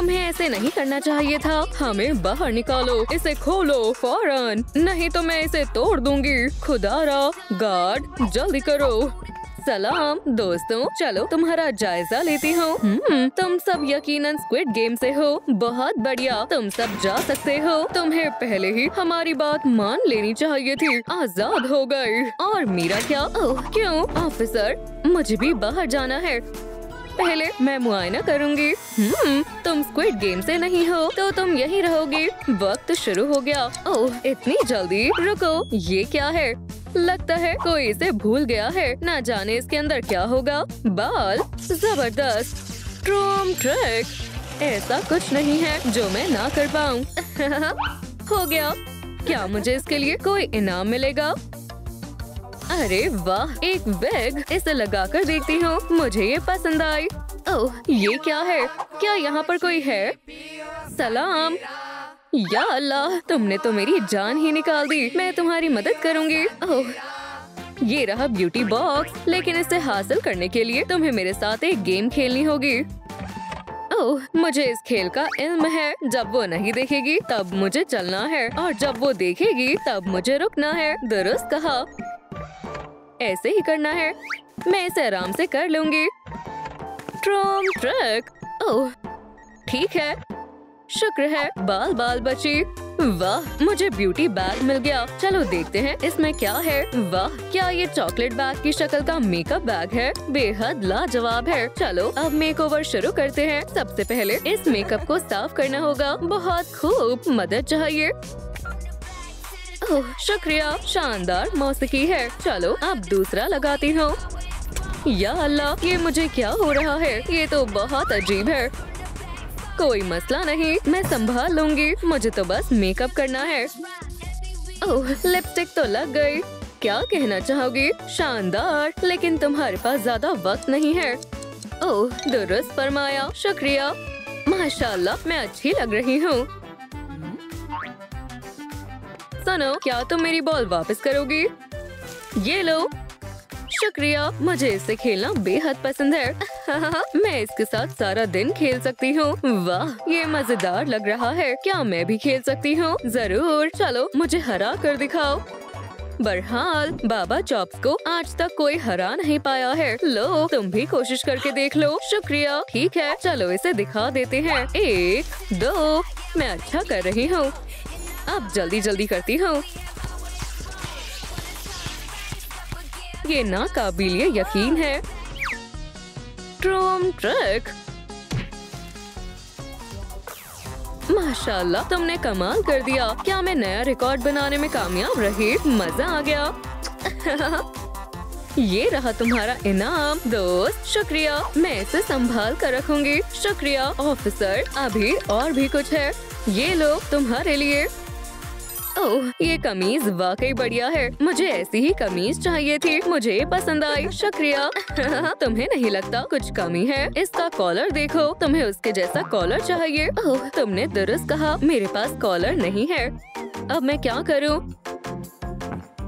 तुम्हें ऐसे नहीं करना चाहिए था। हमें बाहर निकालो, इसे खोलो फौरन, नहीं तो मैं इसे तोड़ दूंगी। खुदारा, गार्ड जल्दी करो। सलाम दोस्तों, चलो तुम्हारा जायजा लेती हूँ। तुम सब यकीनन स्क्विड गेम से हो। बहुत बढ़िया, तुम सब जा सकते हो। तुम्हें पहले ही हमारी बात मान लेनी चाहिए थी। आजाद हो गए। और मेरा क्या? ओह क्यों ऑफिसर, मुझे भी बाहर जाना है। पहले मैं मुआयना करूंगी। तुम स्क्विड गेम से नहीं हो तो तुम यहीं रहोगी। वक्त शुरू हो गया। ओह इतनी जल्दी? रुको, ये क्या है? लगता है कोई इसे भूल गया है। ना जाने इसके अंदर क्या होगा। बाल जबरदस्त। ट्रूम ट्रिक, ऐसा कुछ नहीं है जो मैं ना कर पाऊँ। हो गया। क्या मुझे इसके लिए कोई इनाम मिलेगा? अरे वाह, एक बैग। इसे लगाकर देखती हूँ, मुझे ये पसंद आई। ओह ये क्या है? क्या यहाँ पर कोई है? सलाम। या अल्लाह, तुमने तो मेरी जान ही निकाल दी। मैं तुम्हारी मदद करूँगी। ओह ये रहा ब्यूटी बॉक्स, लेकिन इसे हासिल करने के लिए तुम्हें मेरे साथ एक गेम खेलनी होगी। ओह मुझे इस खेल का इल्म है। जब वो नहीं देखेगी तब मुझे चलना है, और जब वो देखेगी तब मुझे रुकना है। दुरुस्त कहा, ऐसे ही करना है। मैं इसे आराम से कर लूंगी। ट्रूम ट्रिक। ओह ठीक है, शुक्र है बाल बाल बची। वाह, मुझे ब्यूटी बैग मिल गया। चलो देखते हैं इसमें क्या है। वाह, क्या ये चॉकलेट बैग की शक्ल का मेकअप बैग है? बेहद लाजवाब है। चलो अब मेकओवर शुरू करते हैं। सबसे पहले इस मेकअप को साफ करना होगा। बहुत खूब, मदद चाहिए। ओह शुक्रिया, शानदार मौसीकी है। चलो अब दूसरा लगाती हूँ। या अल्लाह, ये मुझे क्या हो रहा है? ये तो बहुत अजीब है। कोई मसला नहीं, मैं संभाल लूंगी। मुझे तो बस मेकअप करना है। ओह लिपस्टिक तो लग गई। क्या कहना चाहोगी? शानदार, लेकिन तुम्हारे पास ज्यादा वक्त नहीं है। ओह दुरुस्त फरमाया, शुक्रिया। माशाल्लाह, मैं अच्छी लग रही हूँ। सुनो, क्या तुम मेरी बॉल वापस करोगी? ये लो। शुक्रिया, मुझे इससे खेलना बेहद पसंद है। मैं इसके साथ सारा दिन खेल सकती हूँ। वाह, ये मजेदार लग रहा है। क्या मैं भी खेल सकती हूँ? जरूर, चलो मुझे हरा कर दिखाओ। बहरहाल बाबा चॉप्स को आज तक कोई हरा नहीं पाया है। लो तुम भी कोशिश करके देख लो। शुक्रिया। ठीक है, चलो इसे दिखा देते हैं। 1 2, मैं अच्छा कर रही हूँ। अब जल्दी जल्दी करती हूँ। ये नाकाबिले यकीन है। ट्रूम ट्रिक। माशाल्लाह, तुमने कमाल कर दिया। क्या मैं नया रिकॉर्ड बनाने में कामयाब रही? मजा आ गया। ये रहा तुम्हारा इनाम दोस्त। शुक्रिया, मैं इसे संभाल कर रखूंगी। शुक्रिया ऑफिसर। अभी और भी कुछ है। ये लो तुम्हारे लिए। ओह ये कमीज वाकई बढ़िया है। मुझे ऐसी ही कमीज चाहिए थी। मुझे पसंद आई। शुक्रिया। तुम्हें नहीं लगता कुछ कमी है? इसका कॉलर देखो। तुम्हें उसके जैसा कॉलर चाहिए? ओह तुमने दुरुस्त कहा, मेरे पास कॉलर नहीं है। अब मैं क्या करूं?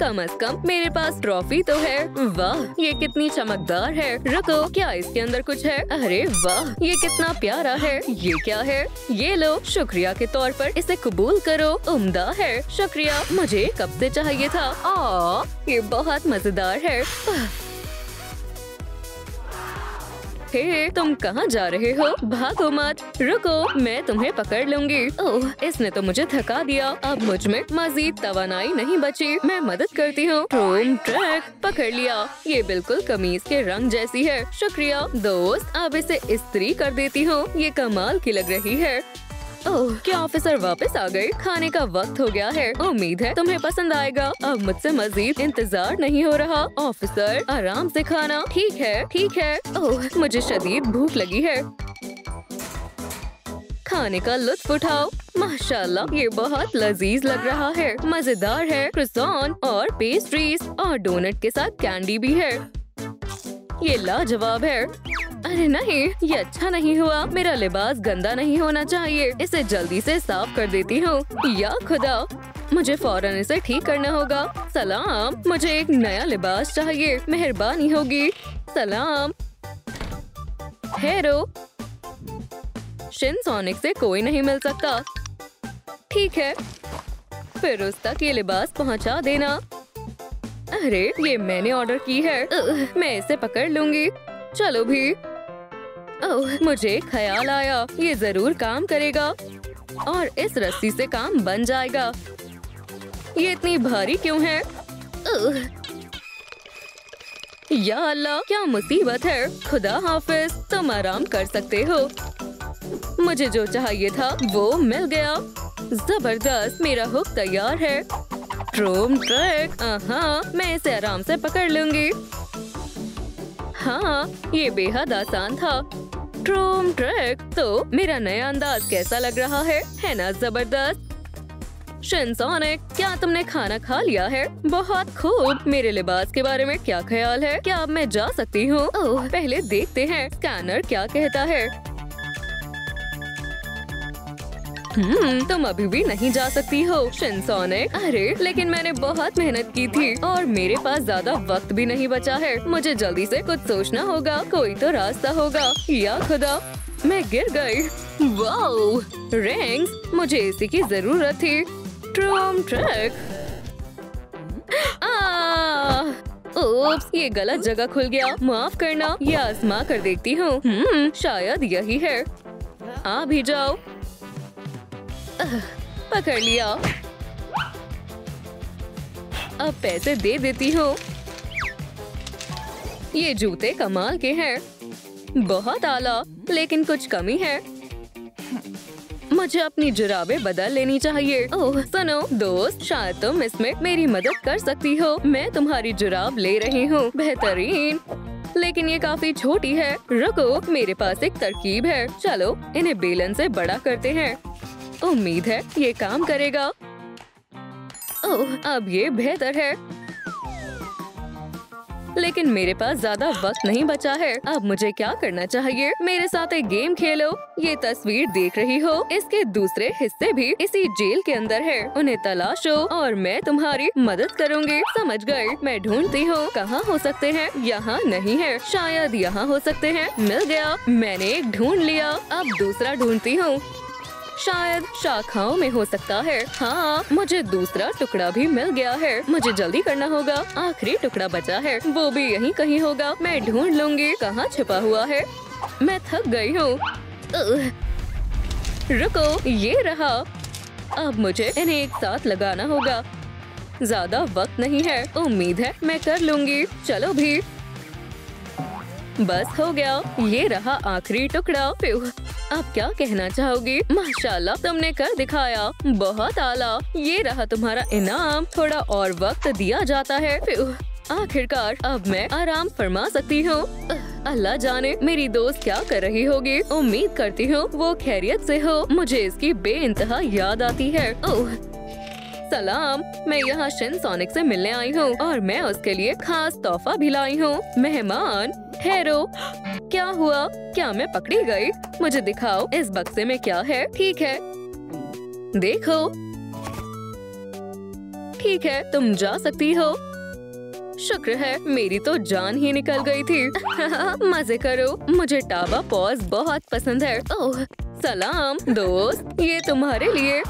कम से कम मेरे पास ट्रॉफी तो है। वाह, ये कितनी चमकदार है। रुको, क्या इसके अंदर कुछ है? अरे वाह, ये कितना प्यारा है। ये क्या है? ये लो, शुक्रिया के तौर पर इसे कबूल करो। उम्दा है। शुक्रिया, मुझे कब से चाहिए था। ये बहुत मजेदार है। हे, तुम कहाँ जा रहे हो? भागो मत। रुको, मैं तुम्हें पकड़ लूंगी। ओह, इसने तो मुझे थका दिया। अब मुझ में मजीद तवानाई नहीं बची। मैं मदद करती हूँ। ट्रूम ट्रिक। पकड़ लिया। ये बिल्कुल कमीज के रंग जैसी है। शुक्रिया दोस्त। अब इसे इस्त्री कर देती हूँ। ये कमाल की लग रही है। ओह, क्या ऑफिसर वापस आ गए? खाने का वक्त हो गया है। उम्मीद है तुम्हें पसंद आएगा। अब मुझसे मजीद इंतजार नहीं हो रहा। ऑफिसर, आराम से खाना। ठीक है, ठीक है। ओह, मुझे शदीद भूख लगी है। खाने का लुत्फ उठाओ। माशाल्लाह, ये बहुत लजीज लग रहा है। मजेदार है। क्रोसान और पेस्ट्रीज और डोनट के साथ कैंडी भी है। ये लाजवाब है। अरे नहीं, ये अच्छा नहीं हुआ। मेरा लिबास गंदा नहीं होना चाहिए। इसे जल्दी से साफ कर देती हूँ। या खुदा, मुझे फौरन इसे ठीक करना होगा। सलाम, मुझे एक नया लिबास चाहिए। मेहरबानी होगी। सलाम। हेरो। शिनसोनिक से कोई नहीं मिल सकता। ठीक है, फिर उस तक ये लिबास पहुंचा देना। अरे ये मैंने ऑर्डर की है। मैं इसे पकड़ लूंगी। चलो भी। ओह, मुझे ख्याल आया, ये जरूर काम करेगा और इस रस्सी से काम बन जाएगा। ये इतनी भारी क्यों है? या अल्लाह, क्या मुसीबत है। खुदा हाफिज, तुम आराम कर सकते हो। मुझे जो चाहिए था वो मिल गया। जबरदस्त, मेरा हुक तैयार है। ट्रूम ट्रैक, हाँ, मैं इसे आराम से पकड़ लूंगी। हाँ, ये बेहद आसान था। ट्रूम ट्रैक, तो मेरा नया अंदाज कैसा लग रहा है ना जबरदस्त। शिनसोनिक, क्या तुमने खाना खा लिया है? बहुत खूब। मेरे लिबास के बारे में क्या ख्याल है? क्या अब मैं जा सकती हूँ? ओह, पहले देखते हैं स्कैनर क्या कहता है। तुम अभी भी नहीं जा सकती हो शिनसोनिक। अरे लेकिन मैंने बहुत मेहनत की थी और मेरे पास ज्यादा वक्त भी नहीं बचा है। मुझे जल्दी से कुछ सोचना होगा। कोई तो रास्ता होगा। या खुदा, मैं गिर गई। वाओ, रिंग्स, मुझे इसी की जरूरत थी। ट्रूम ट्रैक। ओप्स, ये गलत जगह खुल गया। माफ करना, ये आजमा कर देखती हूँ। शायद यही है। आ भी जाओ। पकड़ लिया। अब पैसे दे देती हूँ। ये जूते कमाल के हैं। बहुत आला, लेकिन कुछ कमी है। मुझे अपनी जुराबें बदल लेनी चाहिए। ओह सुनो दोस्त, शायद तुम इसमें मेरी मदद कर सकती हो। मैं तुम्हारी जुराब ले रही हूँ। बेहतरीन, लेकिन ये काफी छोटी है। रुको, मेरे पास एक तरकीब है। चलो इन्हें बेलन से बड़ा करते हैं। उम्मीद है ये काम करेगा। ओह, अब ये बेहतर है, लेकिन मेरे पास ज्यादा वक्त नहीं बचा है। अब मुझे क्या करना चाहिए? मेरे साथ एक गेम खेलो। ये तस्वीर देख रही हो, इसके दूसरे हिस्से भी इसी जेल के अंदर है। उन्हें तलाशो और मैं तुम्हारी मदद करूंगी। समझ गए? मैं ढूंढती हूँ। कहाँ हो सकते हैं? यहाँ नहीं है, शायद यहाँ हो सकते हैं। मिल गया, मैंने एक ढूंढ लिया। अब दूसरा ढूंढती हूँ। शायद शाखाओं में हो सकता है। हाँ, मुझे दूसरा टुकड़ा भी मिल गया है। मुझे जल्दी करना होगा। आखिरी टुकड़ा बचा है, वो भी यहीं कहीं होगा। मैं ढूंढ लूंगी कहाँ छिपा हुआ है। मैं थक गई हूँ। रुको, ये रहा। अब मुझे इन्हें एक साथ लगाना होगा। ज्यादा वक्त नहीं है। उम्मीद है मैं कर लूंगी। चलो भी। बस हो गया। ये रहा आखिरी टुकड़ा। अब क्या कहना चाहोगी? माशाल्लाह, तुमने कर दिखाया। बहुत आला। ये रहा तुम्हारा इनाम। थोड़ा और वक्त दिया जाता है। आखिरकार अब मैं आराम फरमा सकती हूँ। अल्लाह जाने मेरी दोस्त क्या कर रही होगी। उम्मीद करती हूँ वो खैरियत से हो। मुझे इसकी बेइंतहा याद आती है। ओह सलाम, मैं यहाँ शिनसोनिक से मिलने आई हूँ और मैं उसके लिए खास तोहफा भी लाई हूँ। मेहमान ठहरो। क्या हुआ? क्या मैं पकड़ी गई? मुझे दिखाओ इस बक्से में क्या है। ठीक है, देखो। ठीक है, तुम जा सकती हो। शुक्र है, मेरी तो जान ही निकल गई थी। मजे करो। मुझे टाबा पॉज बहुत पसंद है। ओह सलाम दोस्त, ये तुम्हारे लिए।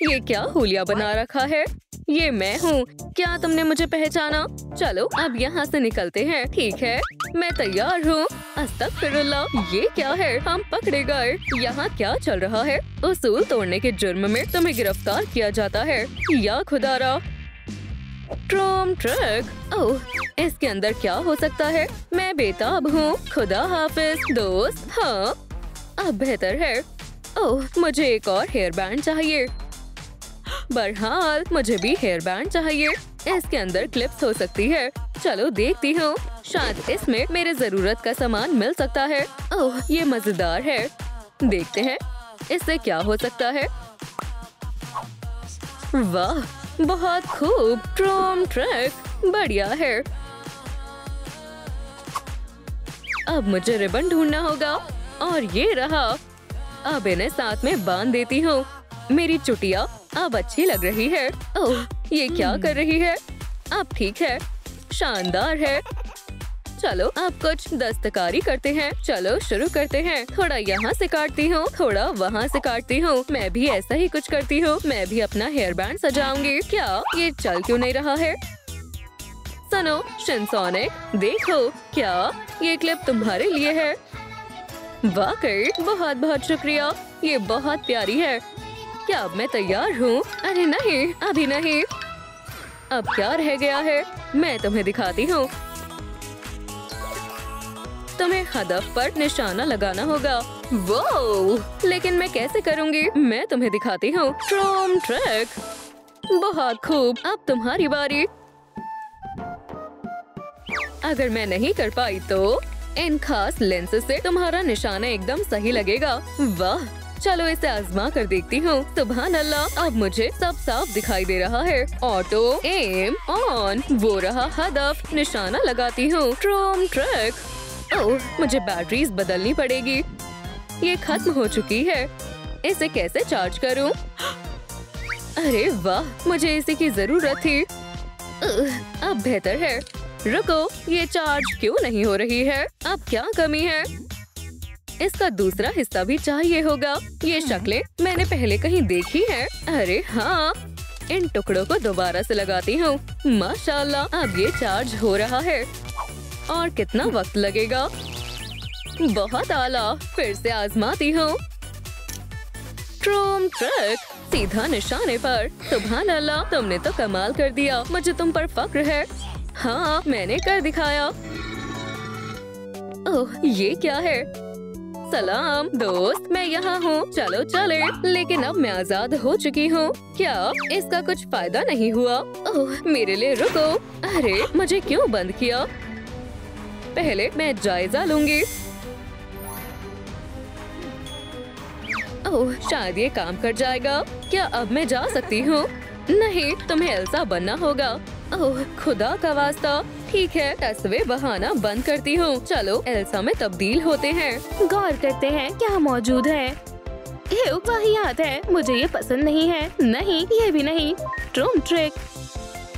ये क्या हुलिया बना रखा है? ये मैं हूँ। क्या तुमने मुझे पहचाना? चलो अब यहाँ से निकलते हैं। ठीक है, मैं तैयार हूँ। अस्तगफिरुल्लाह, ये क्या है? हम पकड़े गए। यहाँ क्या चल रहा है? उसूल तोड़ने के जुर्म में तुम्हें गिरफ्तार किया जाता है। या खुदारा। ट्रूम ट्रैक। ओह, इसके अंदर क्या हो सकता है? मैं बेताब हूँ। खुदा हाफिज दोस्त। हाँ, अब बेहतर है। ओह, मुझे एक और हेयर बैंड चाहिए। बहरहाल, मुझे भी हेयर बैंड चाहिए। इसके अंदर क्लिप्स हो सकती है। चलो देखती हूँ, शायद इसमें मेरे जरूरत का सामान मिल सकता है। ओह, ये मजेदार है। देखते हैं इससे क्या हो सकता है। वाह, बहुत खूब। ट्रूम ट्रैक बढ़िया है। अब मुझे रिबन ढूंढना होगा और ये रहा। अब इन्हें साथ में बांध देती हूँ। मेरी चुटिया अब अच्छी लग रही है। ओह, ये क्या कर रही है? अब ठीक है, शानदार है। चलो अब कुछ दस्तकारी करते हैं। चलो शुरू करते हैं। थोड़ा यहाँ से काटती हूँ, थोड़ा वहाँ से काटती हूँ। मैं भी ऐसा ही कुछ करती हूँ। मैं भी अपना हेयर बैंड सजाऊंगी। क्या ये चल क्यों नहीं रहा है? सुनो शिनसोनिक, देखो क्या ये क्लिप तुम्हारे लिए है। वाकई बहुत बहुत शुक्रिया, ये बहुत प्यारी है। क्या अब मैं तैयार हूँ? अरे नहीं, अभी नहीं। अब क्या रह गया है? मैं तुम्हें दिखाती हूँ। तुम्हें हदफ पर निशाना लगाना होगा। वो लेकिन मैं कैसे करूँगी? मैं तुम्हें दिखाती हूँ। ट्रूम ट्रिक। बहुत खूब, अब तुम्हारी बारी। अगर मैं नहीं कर पाई तो इन खास लेंस से तुम्हारा निशाना एकदम सही लगेगा। वाह, चलो इसे आजमा कर देखती हूँ। सुभान अल्लाह, अब मुझे सब साफ दिखाई दे रहा है। ऑटो एम ऑन, वो रहा हदफ। निशाना लगाती हूँ। ट्रूम ट्रिक। ओह, मुझे बैटरीज बदलनी पड़ेगी। ये खत्म हो चुकी है। इसे कैसे चार्ज करूँ? अरे वाह, मुझे इसी की जरूरत थी। अब बेहतर है। रुको, ये चार्ज क्यों नहीं हो रही है? अब क्या कमी है? इसका दूसरा हिस्सा भी चाहिए होगा। ये शक्लें मैंने पहले कहीं देखी है। अरे हाँ, इन टुकड़ों को दोबारा से लगाती हूँ। माशाल्लाह, अब ये चार्ज हो रहा है। और कितना वक्त लगेगा? बहुत आला, फिर से आजमाती हूँ। ट्रूम ट्रिक, सीधा निशाने पर। सुभान अल्लाह, तुमने तो कमाल कर दिया। मुझे तुम पर फक्र है। हाँ, मैंने कर दिखाया। ओह, ये क्या है? सलाम दोस्त, मैं यहाँ हूँ। चलो चले। लेकिन अब मैं आजाद हो चुकी हूँ। क्या इसका कुछ फायदा नहीं हुआ? ओह, मेरे लिए रुको। अरे, मुझे क्यों बंद किया? पहले मैं जायजा लूंगी। ओह, शायद ये काम कर जाएगा। क्या अब मैं जा सकती हूँ? नहीं, तुम्हें एल्सा बनना होगा। ओह खुदा का वास्ता। ठीक है, तस्वीर बहाना बंद करती हूँ। चलो एल्सा में तब्दील होते हैं। गौर करते हैं क्या मौजूद है। वाहियात है, मुझे ये पसंद नहीं है। नहीं, ये भी नहीं। ट्रूम ट्रिक,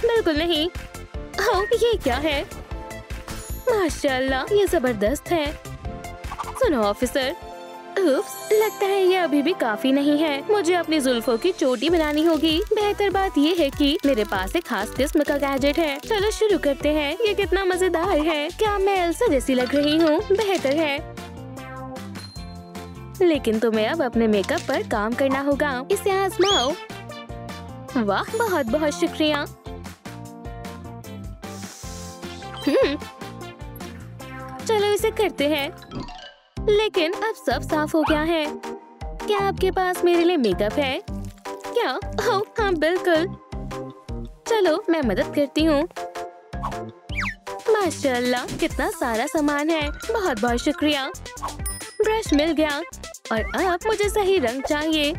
बिल्कुल नहीं। ओह, ये क्या है? माशाल्लाह, ये जबरदस्त है। सुनो ऑफिसर, उप्स, लगता है ये अभी भी काफी नहीं है। मुझे अपनी जुल्फों की चोटी बनानी होगी। बेहतर बात ये है कि मेरे पास एक खास किस्म का गैजेट है। चलो शुरू करते हैं। ये कितना मजेदार है। क्या मैं एल्सा जैसी लग रही हूँ? बेहतर है। लेकिन तुम्हें अब अपने मेकअप पर काम करना होगा। इसे आजमाओ। वाह, बहुत बहुत शुक्रिया। चलो इसे करते हैं। लेकिन अब सब साफ हो गया है। क्या आपके पास मेरे लिए मेकअप है? क्या? ओह हाँ, बिल्कुल। चलो मैं मदद करती हूँ। माशाल्लाह, कितना सारा सामान है। बहुत बहुत शुक्रिया। ब्रश मिल गया और अब मुझे सही रंग चाहिए।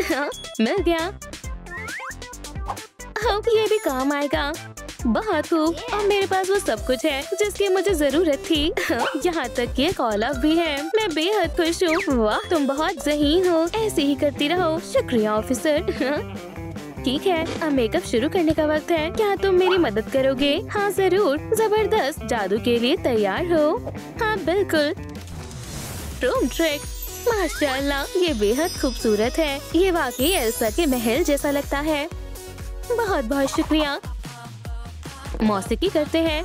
हाँ, मिल गया। अब ये भी काम आएगा। बहुत खूब, और मेरे पास वो सब कुछ है जिसकी मुझे जरूरत थी। यहाँ तक कि एक ऑलिव भी है। मैं बेहद खुश हूँ। वाह, तुम बहुत ज़हीन हो। ऐसे ही करती रहो। शुक्रिया ऑफिसर। ठीक है, अब मेकअप शुरू करने का वक्त है। क्या तुम मेरी मदद करोगे? हाँ जरूर। जबरदस्त, जादू के लिए तैयार हो? हाँ बिल्कुल। ट्रूम ट्रिक, माशाल्लाह, ये बेहद खूबसूरत है। ये वाकई एल्सा के महल जैसा लगता है। बहुत बहुत शुक्रिया। मौसीकी करते हैं।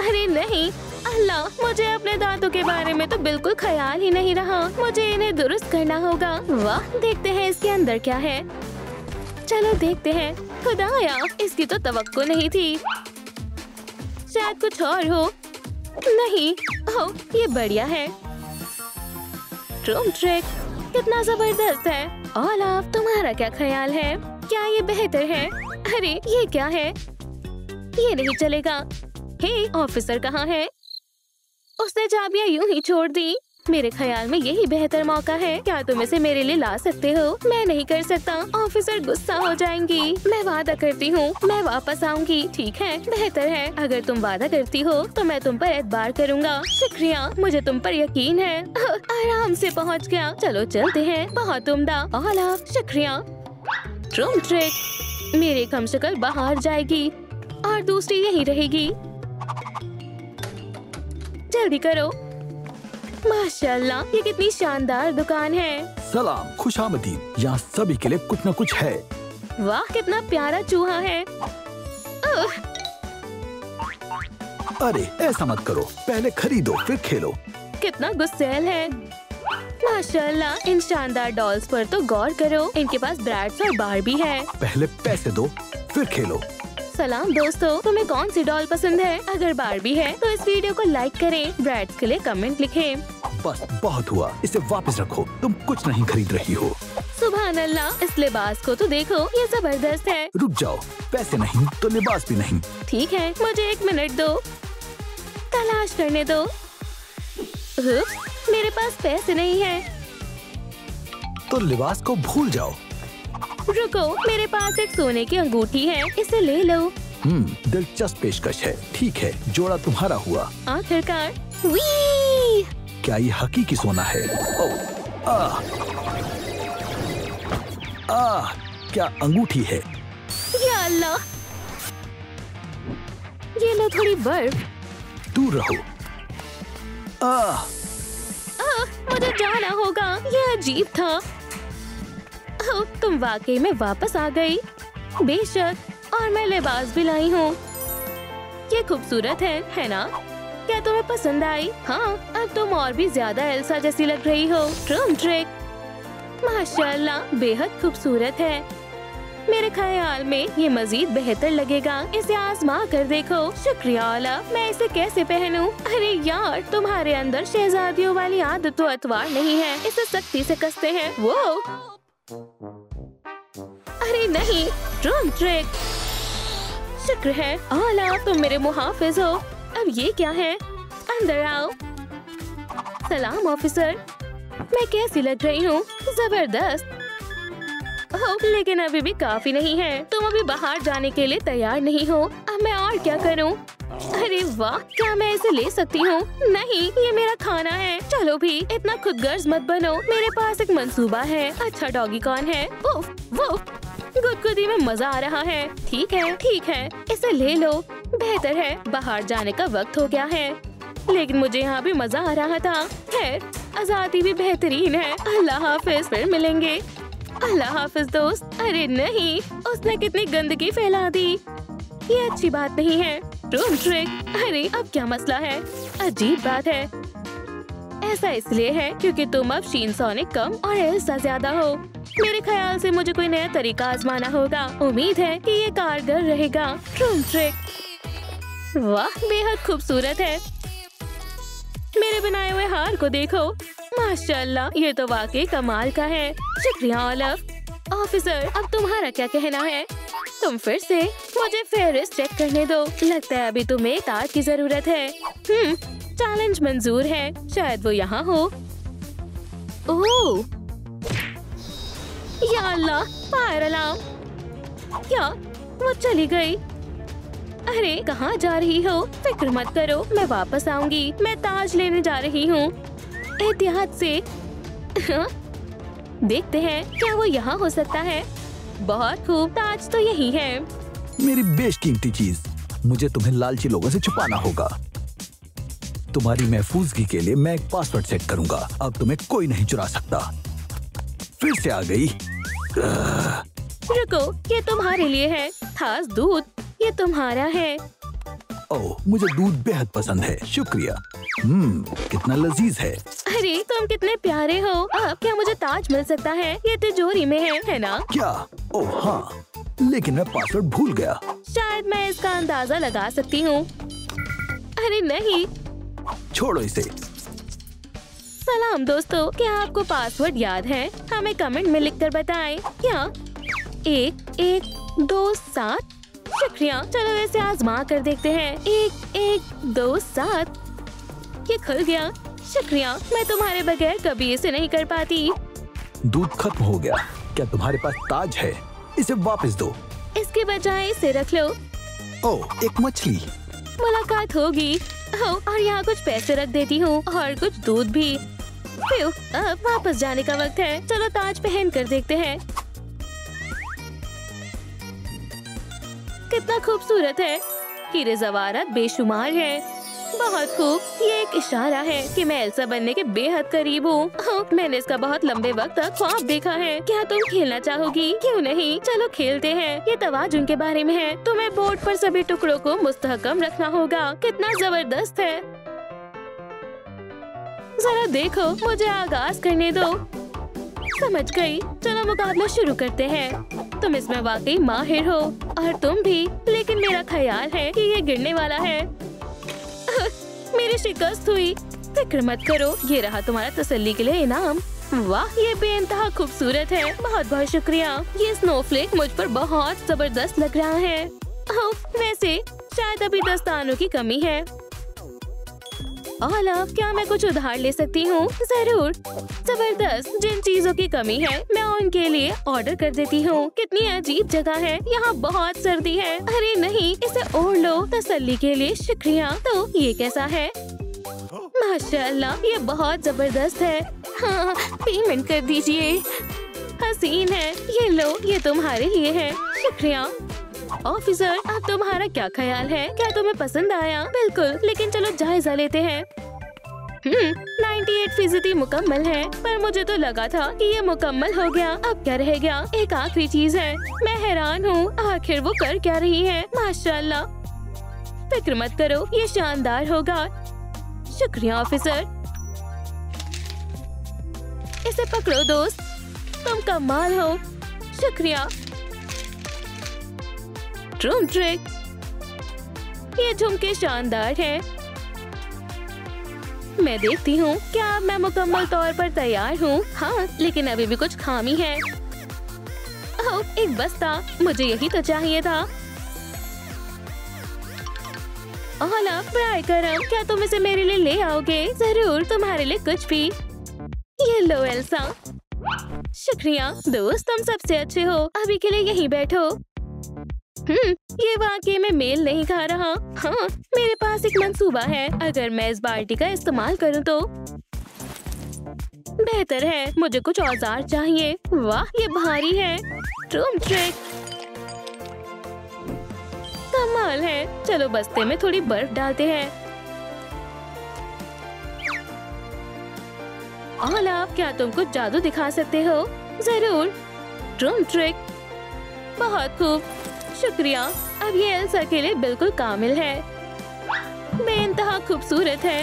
अरे नहीं, अल्लाह, मुझे अपने दांतों के बारे में तो बिल्कुल ख्याल ही नहीं रहा। मुझे इन्हें दुरुस्त करना होगा। वाह, देखते हैं इसके अंदर क्या है। चलो देखते हैं। खुदाया, इसकी तो तवक्को नहीं थी। शायद कुछ और हो। नहीं, ओह, ये बढ़िया है। ट्रूम ट्रिक, कितना जबरदस्त है। ओलाफ, तुम्हारा क्या ख्याल है? क्या ये बेहतर है? अरे ये क्या है? ये नहीं चलेगा। हे, ऑफिसर कहाँ है? उसने चाबियां यूं ही छोड़ दी। मेरे ख्याल में यही बेहतर मौका है। क्या तुम इसे मेरे लिए ला सकते हो? मैं नहीं कर सकता, ऑफिसर गुस्सा हो जाएंगी। मैं वादा करती हूँ मैं वापस आऊंगी। ठीक है, बेहतर है। अगर तुम वादा करती हो तो मैं तुम पर एतबार करूँगा। शुक्रिया, मुझे तुम पर यकीन है। आराम से पहुँच गया। चलो चलते हैं। बहुत उम्दा। आला, शुक्रिया। ट्रूम ट्रिक, मेरी कम शक्ल बाहर जाएगी और दूसरी यही रहेगी। जल्दी करो। माशाल्लाह, ये कितनी शानदार दुकान है। सलाम, खुशामदीद। यहाँ सभी के लिए कुछ न कुछ है। वाह, कितना प्यारा चूहा है। अरे ऐसा मत करो, पहले खरीदो फिर खेलो। कितना गुस्सैल है। माशाल्लाह, इन शानदार डॉल्स पर तो गौर करो। इनके पास ब्रैड्स और बारबी है। पहले पैसे दो फिर खेलो। सलाम दोस्तों, तुम्हें कौन सी डॉल पसंद है? अगर बारबी है तो इस वीडियो को लाइक करें। ब्रैड्स के लिए कमेंट लिखें। बस बहुत हुआ, इसे वापस रखो। तुम कुछ नहीं खरीद रही हो। सुभान अल्लाह, इस लिबास को तो देखो, ये जबरदस्त है। रुक जाओ, पैसे नहीं तो लिबास भी नहीं। ठीक है, मुझे 1 मिनट दो, तलाश करने दो। मेरे पास पैसे नहीं है। तो लिबास को भूल जाओ। रुको, मेरे पास एक सोने की अंगूठी है, इसे ले लो। दिलचस्प पेशकश है। ठीक है, जोड़ा तुम्हारा हुआ। आखिरकार। वी! क्या ये हकीकी सोना है? ओह, क्या अंगूठी है? या अल्लाह, ये लो थोड़ी बर्फ। दूर रहो। मुझे जाना होगा। ये अजीब था। तुम वाकई में वापस आ गई। बेशक, और मैं लिबास भी लाई हूँ। ये खूबसूरत है ना? क्या तुम्हें पसंद आई? हाँ, अब तुम और भी ज्यादा एल्सा जैसी लग रही हो। ट्रूम ट्रिक, माशाल्लाह, बेहद खूबसूरत है। मेरे ख्याल में ये मजीद बेहतर लगेगा। इसे आजमा कर देखो। शुक्रिया ओला, मैं इसे कैसे पहनूं? अरे यार, तुम्हारे अंदर शहजादियों वाली आदत तो अतवार नहीं है। इसे सख्ती से कसते हैं। वो अरे नहीं, ट्रूम ट्रिक। शुक्र है ओला, तुम मेरे मुहाफिज हो। अब ये क्या है? अंदर आओ। सलाम ऑफिसर, मैं कैसी लग रही हूँ? जबरदस्त। लेकिन अभी भी काफी नहीं है। तुम अभी बाहर जाने के लिए तैयार नहीं हो। अब मैं और क्या करूं? अरे वाह, क्या मैं इसे ले सकती हूँ? नहीं, ये मेरा खाना है। चलो भी, इतना खुदगर्ज मत बनो। मेरे पास एक मंसूबा है। अच्छा डॉगी कौन है? उफ, वो गुदगुदी में मजा आ रहा है। ठीक है, इसे ले लो। बेहतर है, बाहर जाने का वक्त हो गया है। लेकिन मुझे यहाँ भी मजा आ रहा था। खैर, आजादी भी बेहतरीन है। अल्लाह हाफिज, फिर मिलेंगे। अल्लाह हाफिज दोस्त। अरे नहीं, उसने कितनी गंदगी फैला दी। ये अच्छी बात नहीं है। ट्रूम ट्रिक, अरे अब क्या मसला है? अजीब बात है। ऐसा इसलिए है क्योंकि तुम अब शीन सोनिक कम और एल्सा ज्यादा हो। मेरे ख्याल से मुझे कोई नया तरीका आजमाना होगा। उम्मीद है कि ये कारगर रहेगा। ट्रूम ट्रिक, वाह, बेहद खूबसूरत है। मेरे बनाए हुए हार को देखो। माशाल्लाह, ये तो वाकई कमाल का है। शुक्रिया ओलफ। ऑफिसर, अब तुम्हारा क्या कहना है? तुम फिर से मुझे फेरिस चेक करने दो। लगता है अभी तुम्हें एक ताज की जरूरत है। चैलेंज मंजूर है। शायद वो यहाँ हो। ओह, या अल्लाह, फायर अलार्म। क्या? वो चली गई। अरे कहाँ जा रही हो? फिक्र मत करो, मैं वापस आऊंगी। मैं ताज लेने जा रही हूँ। एहतियात से। देखते हैं क्या वो यहाँ हो सकता है। बहुत खूब, ताज तो यही है। मेरी बेशकीमती चीज, मुझे तुम्हें लालची लोगों से छुपाना होगा। तुम्हारी महफूजगी के लिए मैं एक पासवर्ड सेट करूंगा। अब तुम्हें कोई नहीं चुरा सकता। फिर से आ गई। रुको, ये तुम्हारे लिए है। खास दूध, ये तुम्हारा है। ओह, मुझे दूध बेहद पसंद है। शुक्रिया। कितना लजीज है। अरे तुम कितने प्यारे हो। अब क्या मुझे ताज मिल सकता है? ये तिजोरी में है ना? क्या? ओह हाँ, लेकिन मैं पासवर्ड भूल गया। शायद मैं इसका अंदाजा लगा सकती हूँ। अरे नहीं, छोड़ो इसे। सलाम दोस्तों, क्या आपको पासवर्ड याद है? हमें कमेंट में लिखकर बताएं। क्या? 1127। शुक्रिया। चलो इसे आजमा कर देखते हैं। 1127। ये खुल गया। शुक्रिया, मैं तुम्हारे बगैर कभी इसे नहीं कर पाती। दूध खत्म हो गया। क्या तुम्हारे पास ताज है? इसे वापस दो। इसके बजाय इसे रख लो। ओह, एक मछली। मुलाकात होगी। और यहाँ कुछ पैसे रख देती हूँ और कुछ दूध भी। अब वापस जाने का वक्त है। चलो ताज पहन कर देखते हैं। कितना खूबसूरत है। हीरे जवाहरात बेशुमार है। बहुत खूब। ये एक इशारा है कि मैं एल्सा बनने के बेहद करीब हूँ। मैंने इसका बहुत लंबे वक्त तक ख्वाब देखा है। क्या तुम खेलना चाहोगी? क्यों नहीं, चलो खेलते हैं। ये तवाजुन के बारे में है। तुम्हें बोर्ड पर सभी टुकड़ों को मुस्तहकम रखना होगा। कितना जबरदस्त है। जरा देखो, मुझे आगाज करने दो। समझ गई। चलो मुकाबला शुरू करते हैं। तुम इसमें वाकई माहिर हो और तुम भी, लेकिन मेरा ख्याल है कि ये गिरने वाला है। मेरी शिकस्त हुई। फिक्र मत करो, ये रहा तुम्हारा तसल्ली के लिए इनाम। वाह, ये बेइंतहा खूबसूरत है। बहुत बहुत शुक्रिया। ये स्नोफ्लेक मुझ पर बहुत जबरदस्त लग रहा है। वैसे शायद अभी दस्तानों की कमी है। ओलाफ, क्या मैं कुछ उधार ले सकती हूँ? जरूर। जबरदस्त। जिन चीजों की कमी है मैं उनके लिए ऑर्डर कर देती हूँ। कितनी अजीब जगह है। यहाँ बहुत सर्दी है। अरे नहीं, इसे ओढ़ लो। तसल्ली के लिए शुक्रिया। तो ये कैसा है? माशाल्लाह, ये बहुत जबरदस्त है। हाँ, पेमेंट कर दीजिए। हसीन है। ये लो, ये तुम्हारे लिए है। शुक्रिया। ऑफिसर, अब तुम्हारा क्या ख्याल है? क्या तुम्हें पसंद आया? बिल्कुल, लेकिन चलो जायजा लेते हैं। 98% मुकम्मल है, पर मुझे तो लगा था कि ये मुकम्मल हो गया। अब क्या रह गया? एक आखिरी चीज है। मैं हैरान हूँ, आखिर वो कर क्या रही है? माशाल्लाह। फिक्र मत करो, ये शानदार होगा। शुक्रिया ऑफिसर। इसे पकड़ो दोस्त, तुम कमाल हो। शुक्रिया। ड्रूम ट्रिक। ये झुमके शानदार है। मैं देखती हूँ क्या अब मैं मुकम्मल तौर पर तैयार हूँ। हाँ, लेकिन अभी भी कुछ खामी है। ओह, एक बस्ता। मुझे यही तो चाहिए था। ओलाफ, बराए करम, क्या तुम इसे मेरे लिए ले आओगे? जरूर, तुम्हारे लिए कुछ भी। ये लो एल्सा। शुक्रिया दोस्त, तुम सबसे अच्छे हो। अभी के लिए यहीं बैठो। ये वाकई में मेल नहीं खा रहा। हाँ, मेरे पास एक मंसूबा है। अगर मैं इस बाल्टी का इस्तेमाल करूँ तो बेहतर है। मुझे कुछ औजार चाहिए। वाह, ये भारी है। ड्रूम ट्रिक कमाल है। चलो बस्ते में थोड़ी बर्फ डालते हैं। ओलाफ, क्या तुम कुछ जादू दिखा सकते हो? जरूर। ड्रूम ट्रिक। बहुत खूब, शुक्रिया। अब ये एल्सा के लिए बिल्कुल कामिल है। बेइंतहा खूबसूरत है।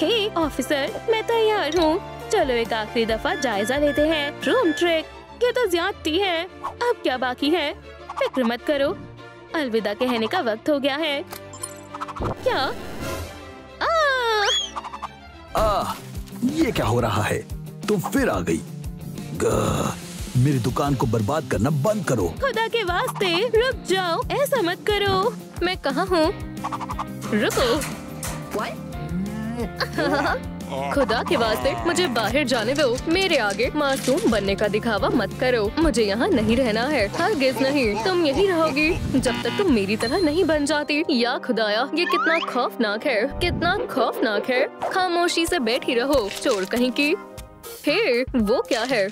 हे ऑफिसर, मैं तैयार हूँ। चलो एक आखिरी दफा जायजा लेते हैं। ड्रूम ट्रिक, ये तो ज्यादती है। अब क्या बाकी है? फिक्र मत करो, अलविदा कहने का वक्त हो गया है। क्या? ये क्या हो रहा है? तुम फिर आ गई। मेरी दुकान को बर्बाद करना बंद करो। खुदा के वास्ते रुक जाओ, ऐसा मत करो। मैं कहाँ हूँ? रुको। खुदा के वास्ते मुझे बाहर जाने दो। मेरे आगे मासूम बनने का दिखावा मत करो। मुझे यहाँ नहीं रहना है, हरगिज़ नहीं। तुम यही रहोगी जब तक तुम मेरी तरह नहीं बन जाती। या खुदाया, ये कितना खौफनाक है, कितना खौफनाक है। खामोशी से बैठी रहो, चोर कहीं की। हे, वो क्या है?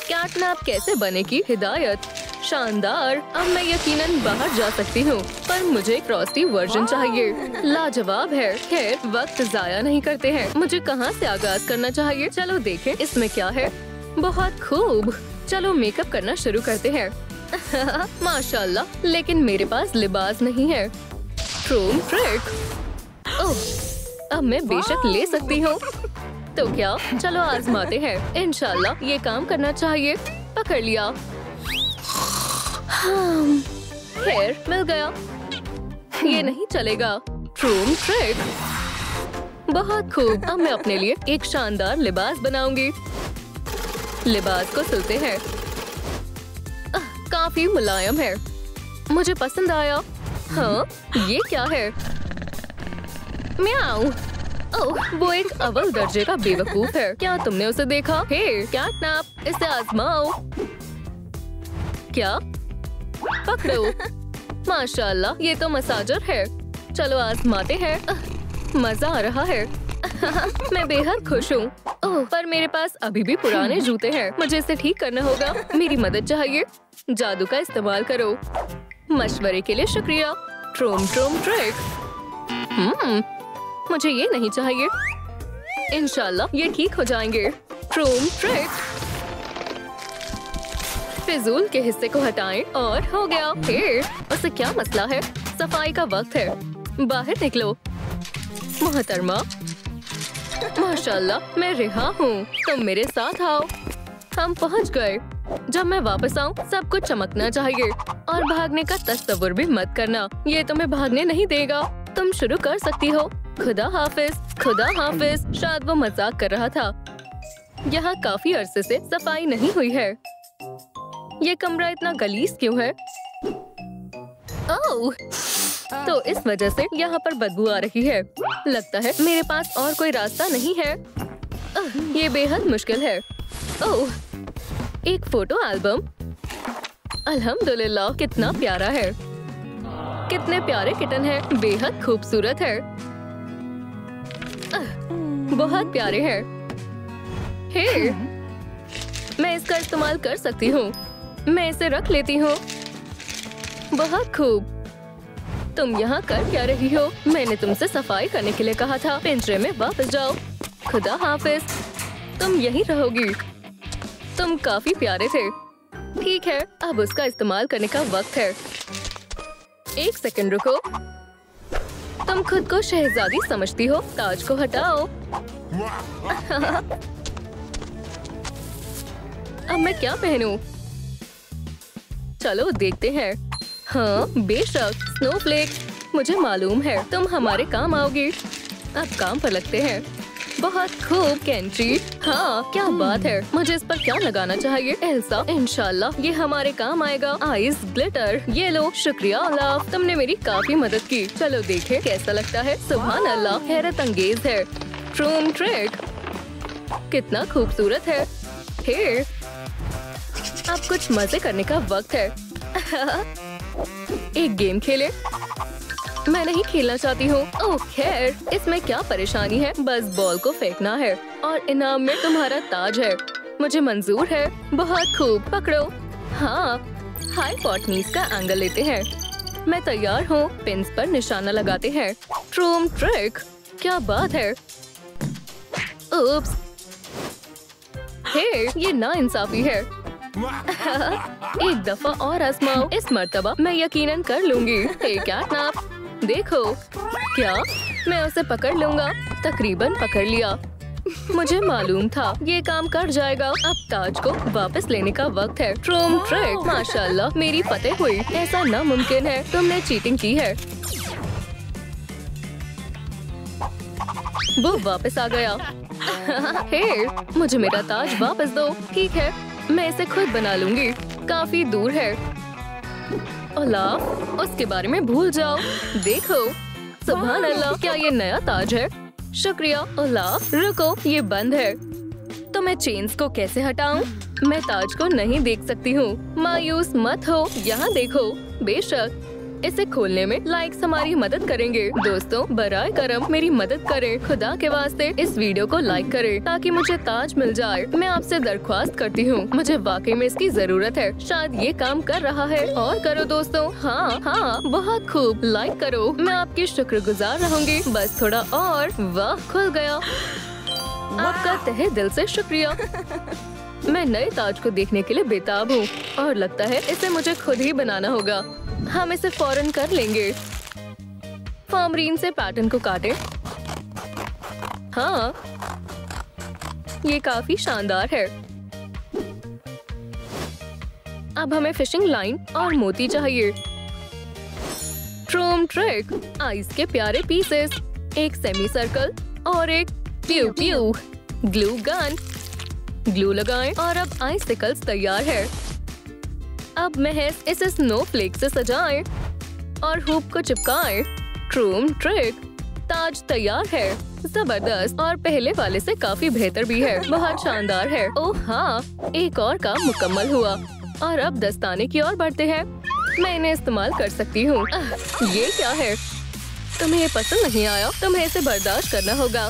कैटनैप कैसे बने की हिदायत। शानदार। अब मैं यकीनन बाहर जा सकती हूँ, पर मुझे फ्रॉस्टी वर्जन चाहिए। लाजवाब है। खैर, वक्त जाया नहीं करते हैं। मुझे कहाँ से आगाज करना चाहिए? चलो देखें इसमें क्या है। बहुत खूब। चलो मेकअप करना शुरू करते हैं। माशाल्लाह, लेकिन मेरे पास लिबास नहीं है। ड्रूम ट्रिक। ओह, अब मैं बेशक ले सकती हूँ। तो क्या, चलो आजमाते हैं। इंशाल्लाह ये काम करना चाहिए। पकड़ लिया। खैर, मिल गया। ये नहीं चलेगा। ड्रूम ट्रिक। बहुत खूब। अब मैं अपने लिए एक शानदार लिबास बनाऊंगी। लिबास को सिलते हैं। काफी मुलायम है, मुझे पसंद आया। हाँ, ये क्या है? म्याऊ। ओह, वो एक अव्वल दर्जे का बेवकूफ है। क्या तुमने उसे देखा? हे कैटनैप, इसे आजमाओ। क्या? पकड़ो। माशाल्लाह, ये तो मसाजर है। चलो आजमाते हैं। मजा आ रहा है। मैं बेहद खुश हूँ। ओह, पर मेरे पास अभी भी पुराने जूते हैं। मुझे इसे ठीक करना होगा। मेरी मदद चाहिए। जादू का इस्तेमाल करो। मशवरे के लिए शुक्रिया। ट्रूम ट्रूम ट्रिक। मुझे ये नहीं चाहिए। इंशाल्लाह ये ठीक हो जाएंगे। ट्रूम ट्रिक। फिजूल के हिस्से को हटाएं और हो गया। हे, उसे क्या मसला है? सफाई का वक्त है। बाहर निकलो। मोहतरमा, माशाल्लाह, मैं रिहा हूँ। तुम मेरे साथ आओ। हम पहुँच गए। जब मैं वापस आऊँ सब कुछ चमकना चाहिए और भागने का तस्वुर भी मत करना। ये तुम्हें भागने नहीं देगा। तुम शुरू कर सकती हो। खुदा हाफिज। खुदा हाफिज। शायद वो मजाक कर रहा था। यहाँ काफी अरसे से सफाई नहीं हुई है। ये कमरा इतना गलीज क्यों है? ओह, तो इस वजह से यहाँ पर बदबू आ रही है। लगता है मेरे पास और कोई रास्ता नहीं है। ये बेहद मुश्किल है। ओह, एक फोटो एल्बम। अल्हम्दुलिल्लाह, कितना प्यारा है। कितने प्यारे किटन है। बेहद खूबसूरत है। बहुत प्यारे हैं। हे, मैं इसका इस्तेमाल कर सकती हूँ। मैं इसे रख लेती हूँ। बहुत खूब। तुम यहाँ कर क्या रही हो? मैंने तुमसे सफाई करने के लिए कहा था। पिंजरे में वापस जाओ। खुदा हाफिज। तुम यहीं रहोगी। तुम काफी प्यारे थे। ठीक है, अब उसका इस्तेमाल करने का वक्त है। एक सेकंड रुको। तुम खुद को शहजादी समझती हो? ताज को हटाओ। अब मैं क्या पहनूं? चलो देखते हैं। हाँ बेशक, स्नोफ्लेक। मुझे मालूम है तुम हमारे काम आओगी। अब काम पर लगते हैं। बहुत खूब कैंची। हाँ क्या बात है। मुझे इस पर क्या लगाना चाहिए? एल्सा, इंशाल्लाह ये हमारे काम आएगा। Ice glitter. ये लो। शुक्रिया अल्लाह, तुमने मेरी काफी मदद की। चलो देखें कैसा लगता है। सुभान अल्लाह, हैरत अंगेज है। ट्रूम ट्रिक। कितना खूबसूरत है। हे, अब कुछ मजे करने का वक्त है। एक गेम खेले? मैं नहीं खेलना चाहती हूँ। ओह खैर, इसमें क्या परेशानी है? बस बॉल को फेंकना है और इनाम में तुम्हारा ताज है। मुझे मंजूर है। बहुत खूब, पकड़ो। हाँ, हाई पॉटनीस का एंगल लेते हैं। मैं तैयार हूँ। पिन्स पर निशाना लगाते हैं। ट्रूम ट्रिक। क्या बात है। उप्स। हे, ये नाइंसाफी है। एक दफा और आजमाओ। इस मर्तबा मैं यकीनन कर लूंगी। हे कैटनैप, देखो। क्या? मैं उसे पकड़ लूंगा। तकरीबन पकड़ लिया। मुझे मालूम था ये काम कर जाएगा। अब ताज को वापस लेने का वक्त है। ट्रूम ट्रिक। माशाल्लाह, मेरी फतेह हुई। ऐसा नामुमकिन है। तुमने चीटिंग की है। वो वापस आ गया। हे, मुझे मेरा ताज वापस दो। ठीक है, मैं इसे खुद बना लूंगी। काफी दूर है। ओलाफ, उसके बारे में भूल जाओ। देखो, सुभान अल्लाह, क्या ये नया ताज है? शुक्रिया ओलाफ। रुको, ये बंद है। तो मैं चेन्स को कैसे हटाऊं? मैं ताज को नहीं देख सकती हूँ। मायूस मत हो, यहाँ देखो। बेशक, इसे खोलने में लाइक्स हमारी मदद करेंगे। दोस्तों बराए करम मेरी मदद करें। खुदा के वास्ते इस वीडियो को लाइक करें ताकि मुझे ताज मिल जाए। मैं आपसे दरख्वास्त करती हूँ। मुझे वाकई में इसकी जरूरत है। शायद ये काम कर रहा है। और करो दोस्तों। हाँ हाँ, बहुत खूब। लाइक करो। मैं आपकी शुक्रगुजार रहूंगी। बस थोड़ा और। वाह, खुल गया। आपका तहे दिल से शुक्रिया। मैं नए ताज को देखने के लिए बेताब हूँ और लगता है इसे मुझे खुद ही बनाना होगा। हम इसे फौरन कर लेंगे। फार्मरीन से पैटर्न को काटें। हाँ, ये काफी शानदार है। अब हमें फिशिंग लाइन और मोती चाहिए। ट्रूम ट्रिक। आइस के प्यारे पीसेस, एक सेमी सर्कल और एक प्यू प्यू। Glue gun. ग्लू लगाएं और अब आइसिकल्स तैयार है। अब महज इसे स्नोफ्लेक से सजाएं और हुप को चिपकाएं। ट्रूम ट्रिक। ताज तैयार है। जबरदस्त, और पहले वाले से काफी बेहतर भी है। बहुत शानदार है। ओह हाँ, एक और काम मुकम्मल हुआ और अब दस्ताने की ओर बढ़ते हैं। मैं इन्हें इस्तेमाल कर सकती हूँ। ये क्या है? तुम्हें ये पसंद नहीं आया? तुम्हें इसे बर्दाश्त करना होगा।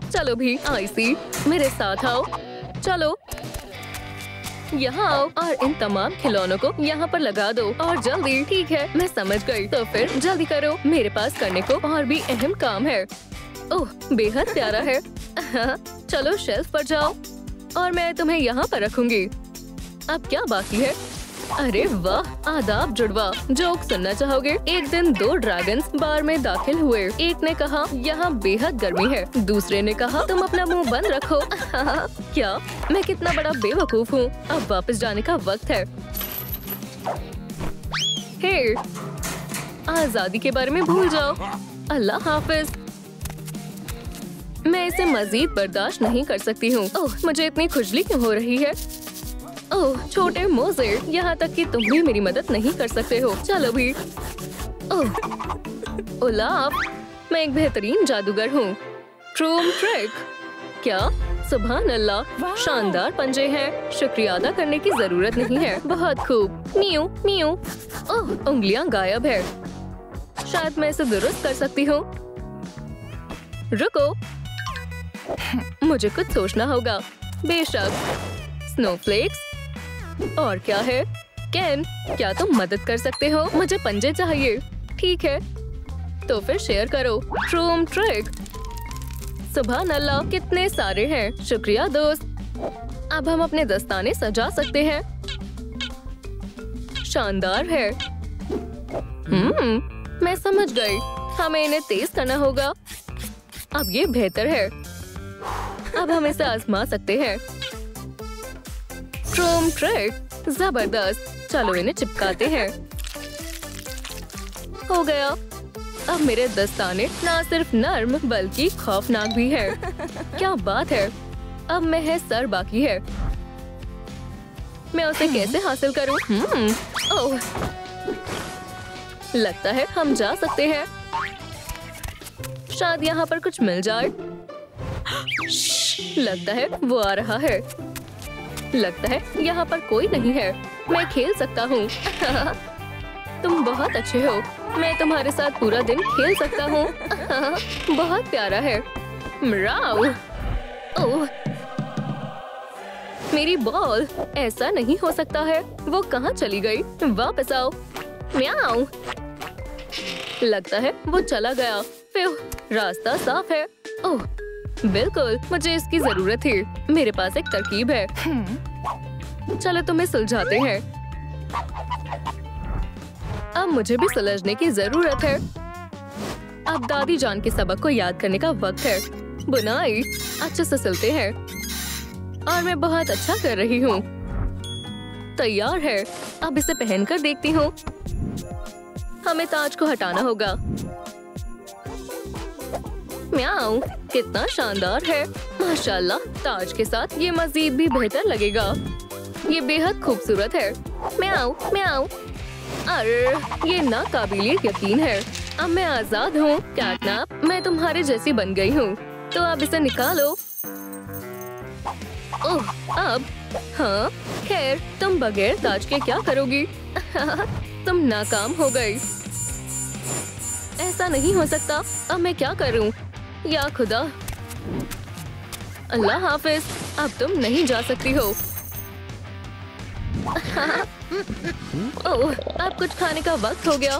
चलो भी आइसी, मेरे साथ आओ। चलो यहाँ आओ और इन तमाम खिलौनों को यहाँ पर लगा दो और जल्दी। ठीक है, मैं समझ गई। तो फिर जल्दी करो, मेरे पास करने को और भी अहम काम है। ओह, बेहद प्यारा है। चलो शेल्फ पर जाओ और मैं तुम्हें यहाँ पर रखूंगी। अब क्या बाकी है? अरे वाह, आदाब जुड़वा। जोक सुनना चाहोगे? एक दिन 2 ड्रैगन्स बार में दाखिल हुए। एक ने कहा यहाँ बेहद गर्मी है। दूसरे ने कहा तुम अपना मुंह बंद रखो। क्या मैं कितना बड़ा बेवकूफ हूँ। अब वापस जाने का वक्त है। हे, आजादी के बारे में भूल जाओ। अल्लाह हाफिज। मैं इसे मजीद बर्दाश्त नहीं कर सकती हूँ। ओह, मुझे इतनी खुजली क्यों हो रही है? ओह छोटे मोजे, यहाँ तक कि तुम भी मेरी मदद नहीं कर सकते हो। चलो भी। ओह ओलाफ, मैं एक बेहतरीन जादूगर हूँ। ट्रूम ट्रिक। क्या? सुभान अल्लाह, शानदार पंजे हैं। शुक्रिया अदा करने की जरूरत नहीं है। बहुत खूब। Meow meow. ओह, उंगलियाँ गायब है। शायद मैं इसे दुरुस्त कर सकती हूँ। रुको, मुझे कुछ सोचना होगा। बेशक। स्नोफ्लेक्स। और क्या है? केन, क्या तुम मदद कर सकते हो? मुझे पंजे चाहिए। ठीक है, तो फिर शेयर करो। ट्रूम ट्रिक। सुभान अल्लाह, कितने सारे हैं। शुक्रिया दोस्त। अब हम अपने दस्ताने सजा सकते हैं। शानदार है। मैं समझ गई। हमें इन्हें तेज करना होगा। अब ये बेहतर है। अब हम इसे आजमा सकते हैं। ट्रूम ट्रिक, जबरदस्त। चलो इन्हें चिपकाते हैं। हो गया। अब मेरे दस्ताने न सिर्फ नर्म बल्कि खौफनाक भी है। क्या बात है। अब मैं सर बाकी है। मैं उसे कैसे हासिल करूं? ओह, लगता है हम जा सकते हैं। शायद यहाँ पर कुछ मिल जाए। लगता है वो आ रहा है। लगता है यहाँ पर कोई नहीं है। मैं खेल सकता हूँ। तुम बहुत अच्छे हो। मैं तुम्हारे साथ पूरा दिन खेल सकता हूँ। बहुत प्यारा है। म्याऊ। ओह, मेरी बॉल। ऐसा नहीं हो सकता है। वो कहाँ चली गई? वापस आओ। म्याऊ। लगता है वो चला गया। फिर रास्ता साफ है। ओह बिल्कुल, मुझे इसकी जरूरत थी। मेरे पास एक तरकीब है। चलो तुम्हें सुलझाते हैं। अब मुझे भी सुलझने की जरूरत है। अब दादी जान के सबक को याद करने का वक्त है। बुनाई अच्छे से सिलते हैं और मैं बहुत अच्छा कर रही हूँ। तैयार है। अब इसे पहनकर देखती हूँ। हमें ताज को हटाना होगा। म्याऊ, कितना शानदार है। माशाल्लाह, ताज के साथ ये मजीद भी बेहतर लगेगा। ये बेहद खूबसूरत है। म्याऊ म्याऊ। अरे ये नाकाबिले यकीन है। अब मैं आजाद हूँ। कैटनैप, मैं तुम्हारे जैसी बन गई हूँ। तो अब इसे निकालो। ओह, अब हाँ, खैर तुम बगैर ताज के क्या करोगी? तुम नाकाम हो गई। ऐसा नहीं हो सकता। अब मैं क्या करूँ? या खुदा। अल्लाह हाफिज। अब तुम नहीं जा सकती हो। ओह, अब कुछ खाने का वक्त हो गया।